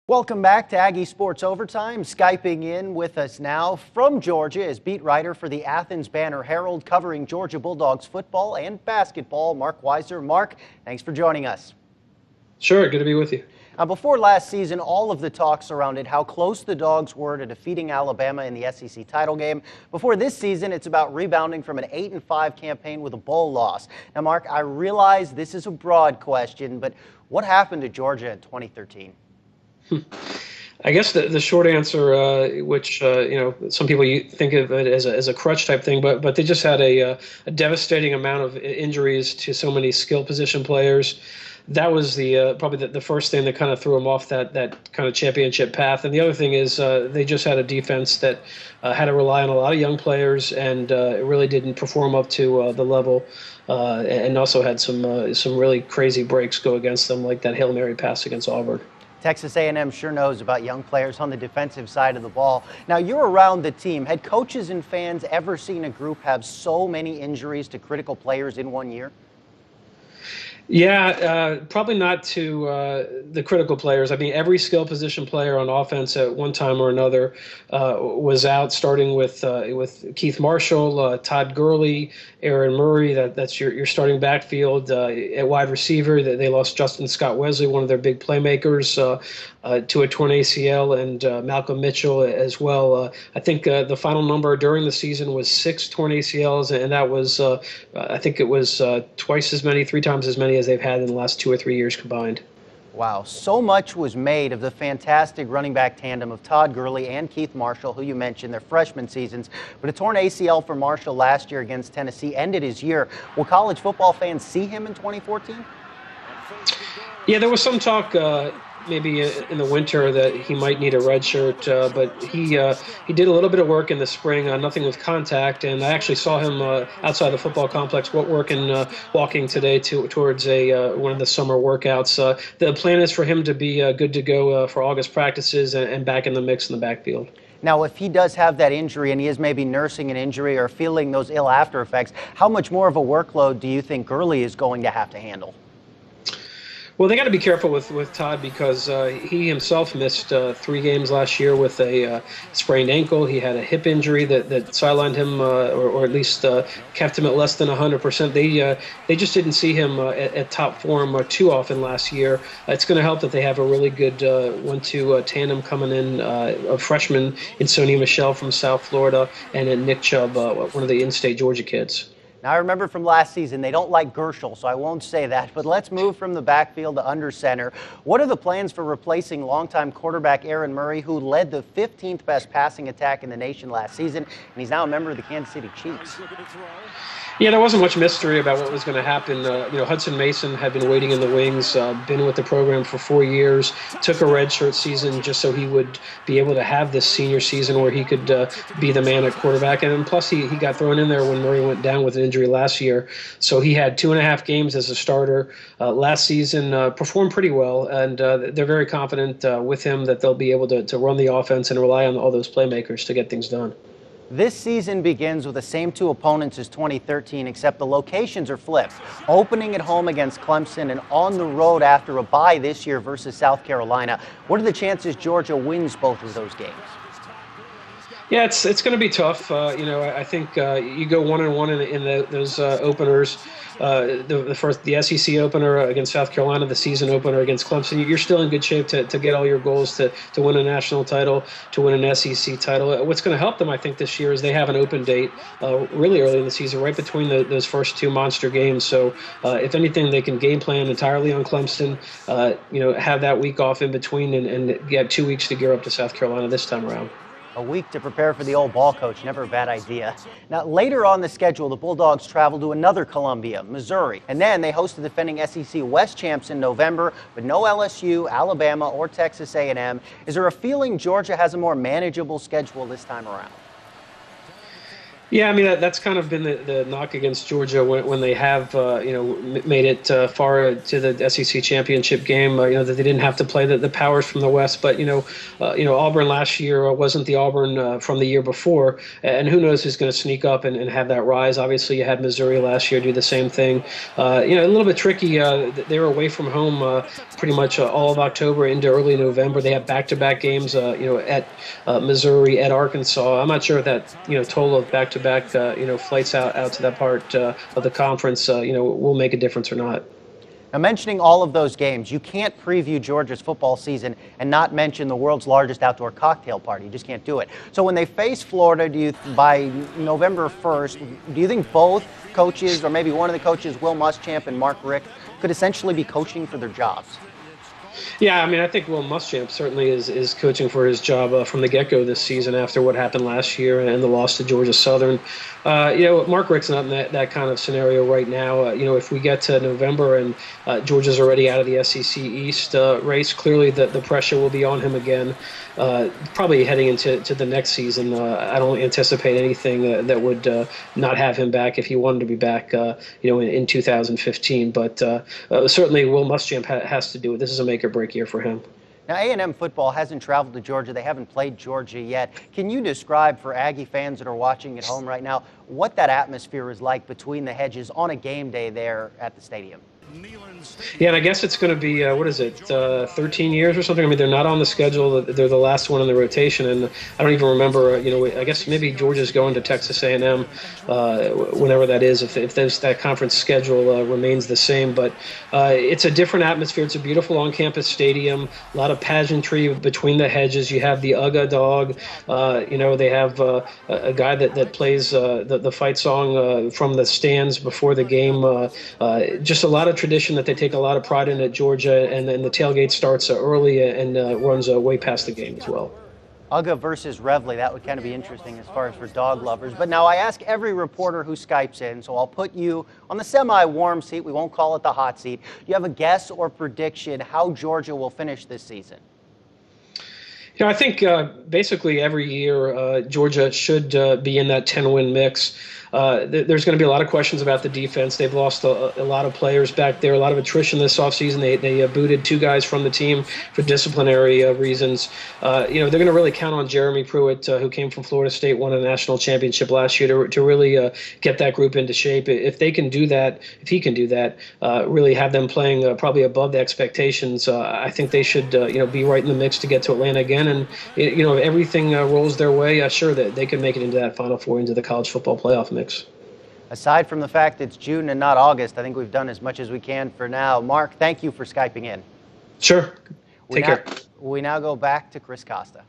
Welcome back to Aggie Sports Overtime. Skyping in with us now from Georgia is beat writer for the Athens Banner Herald, covering Georgia Bulldogs football and basketball, Marc Weiszer. Marc, thanks for joining us. Sure, good to be with you. Before last season, all of the talk surrounded how close the Dogs were to defeating Alabama in the SEC title game. Before this season, it's about rebounding from an 8-5 campaign with a bowl loss. Now, Marc, I realize this is a broad question, but what happened to Georgia in 2013? I guess the short answer, which some people think of it as a crutch type thing, but they just had a devastating amount of injuries to so many skill position players. That was probably the first thing that kind of threw them off that kind of championship path. And the other thing is they just had a defense that had to rely on a lot of young players, and it really didn't perform up to the level, and also had some really crazy breaks go against them, like that Hail Mary pass against Auburn. Texas A&M sure knows about young players on the defensive side of the ball. Now, you're around the team. Had coaches and fans ever seen a group have so many injuries to critical players in one year? Yeah, probably not to the critical players. I mean, every skill position player on offense at one time or another was out, starting with Keith Marshall, Todd Gurley, Aaron Murray. That's your starting backfield. At wide receiver, they lost Justin Scott Wesley, one of their big playmakers, to a torn ACL, and Malcolm Mitchell as well. I think the final number during the season was 6 torn ACLs, and that was, I think it was three times as many as they've had in the last 2 or 3 years combined. Wow, so much was made of the fantastic running back tandem of Todd Gurley and Keith Marshall, who you mentioned, their freshman seasons. But a torn ACL for Marshall last year against Tennessee ended his year. Will college football fans see him in 2014? Yeah, there was some talk maybe in the winter that he might need a red shirt, but he did a little bit of work in the spring, nothing with contact, and I actually saw him outside the football complex walking today towards one of the summer workouts. The plan is for him to be good to go for August practices and back in the mix in the backfield. Now, if he does have that injury and he is maybe nursing an injury or feeling those ill after effects, how much more of a workload do you think Gurley is going to have to handle? Well, they got to be careful with Todd, because he himself missed 3 games last year with a sprained ankle. He had a hip injury that sidelined him, or at least kept him at less than 100%. They just didn't see him at top form too often last year. It's going to help that they have a really good 1-2 tandem coming in, a freshman in Sony Michel from South Florida, and then Nick Chubb, one of the in-state Georgia kids. Now, I remember from last season, they don't like Gershel, so I won't say that. But let's move from the backfield to under center. What are the plans for replacing longtime quarterback Aaron Murray, who led the 15th best passing attack in the nation last season, and he's now a member of the Kansas City Chiefs? Yeah, there wasn't much mystery about what was going to happen. Hudson Mason had been waiting in the wings, been with the program for 4 years, took a redshirt season just so he would be able to have this senior season where he could be the man at quarterback. And plus, he got thrown in there when Murray went down with an injury last year. So he had 2.5 games as a starter last season, performed pretty well, and they're very confident with him that they'll be able to run the offense and rely on all those playmakers to get things done. This season begins with the same 2 opponents as 2013, except the locations are flipped. Opening at home against Clemson and on the road after a bye this year versus South Carolina. What are the chances Georgia wins both of those games? Yeah, it's going to be tough. I think you go 1-1 in those openers. The SEC opener against South Carolina, the season opener against Clemson. You're still in good shape to get all your goals to win a national title, to win an SEC title. What's going to help them, I think, this year is they have an open date really early in the season, right between those first 2 monster games. So if anything, they can game plan entirely on Clemson. Have that week off in between, and get 2 weeks to gear up to South Carolina this time around. A week to prepare for the old ball coach, never a bad idea. Now, later on the schedule, the Bulldogs travel to another Columbia, Missouri. And then they host the defending SEC West champs in November, but no LSU, Alabama, or Texas A&M. Is there a feeling Georgia has a more manageable schedule this time around? Yeah, I mean that's kind of been the knock against Georgia when they have made it far to the SEC championship game. That they didn't have to play the powers from the West, but Auburn last year wasn't the Auburn from the year before, and who knows who's going to sneak up and have that rise. Obviously, you had Missouri last year do the same thing. A little bit tricky. They were away from home pretty much all of October into early November. They have back-to-back games, at Missouri, at Arkansas. I'm not sure if that total of back-to-back flights out to that part of the conference will make a difference or not. Now, mentioning all of those games, you can't preview Georgia's football season and not mention the world's largest outdoor cocktail party. You just can't do it. So when they face Florida, by November 1st, do you think both coaches, or maybe one of the coaches, Will Muschamp and Marc, could essentially be coaching for their jobs? Yeah, I mean, I think Will Muschamp certainly is coaching for his job from the get-go this season after what happened last year and the loss to Georgia Southern. Marc Richt's not in that kind of scenario right now. If we get to November and Georgia's already out of the SEC East race, clearly the pressure will be on him again. Probably heading into the next season, I don't anticipate anything that would not have him back if he wanted to be back, in 2015. But certainly Will Muschamp has to do it. This is a make-or-break year for him. Now, A&M football hasn't traveled to Georgia. They haven't played Georgia yet. Can you describe for Aggie fans that are watching at home right now what that atmosphere is like between the hedges on a game day there at the stadium? Yeah, and I guess it's going to be, 13 years or something? I mean, they're not on the schedule. They're the last one in the rotation, and I don't even remember, I guess maybe Georgia's going to Texas A&M whenever that is, if that conference schedule remains the same. But it's a different atmosphere. It's a beautiful on-campus stadium, a lot of pageantry between the hedges. You have the Aggie dog. They have a guy that plays the fight song from the stands before the game. Just a lot of tradition that they take a lot of pride in at Georgia, and then the tailgate starts early and runs way past the game as well. Aggie versus Revley, that would kind of be interesting as far as for dog lovers. But now I ask every reporter who Skypes in, so I'll put you on the semi-warm seat. We won't call it the hot seat. Do you have a guess or prediction how Georgia will finish this season? I think basically every year Georgia should be in that 10-win mix. There's going to be a lot of questions about the defense. They've lost a lot of players back there, a lot of attrition this offseason. They booted 2 guys from the team for disciplinary reasons. They're going to really count on Jeremy Pruitt, who came from Florida State, won a national championship last year, to really get that group into shape. If they can do that, if he can do that, really have them playing probably above the expectations, I think they should be right in the mix to get to Atlanta again. And if everything rolls their way, sure that they can make it into that Final Four, into the college football playoff mix. Aside from the fact it's June and not August, I think we've done as much as we can for now. Marc, thank you for Skyping in. Sure. Take care. We now go back to Chris Costa.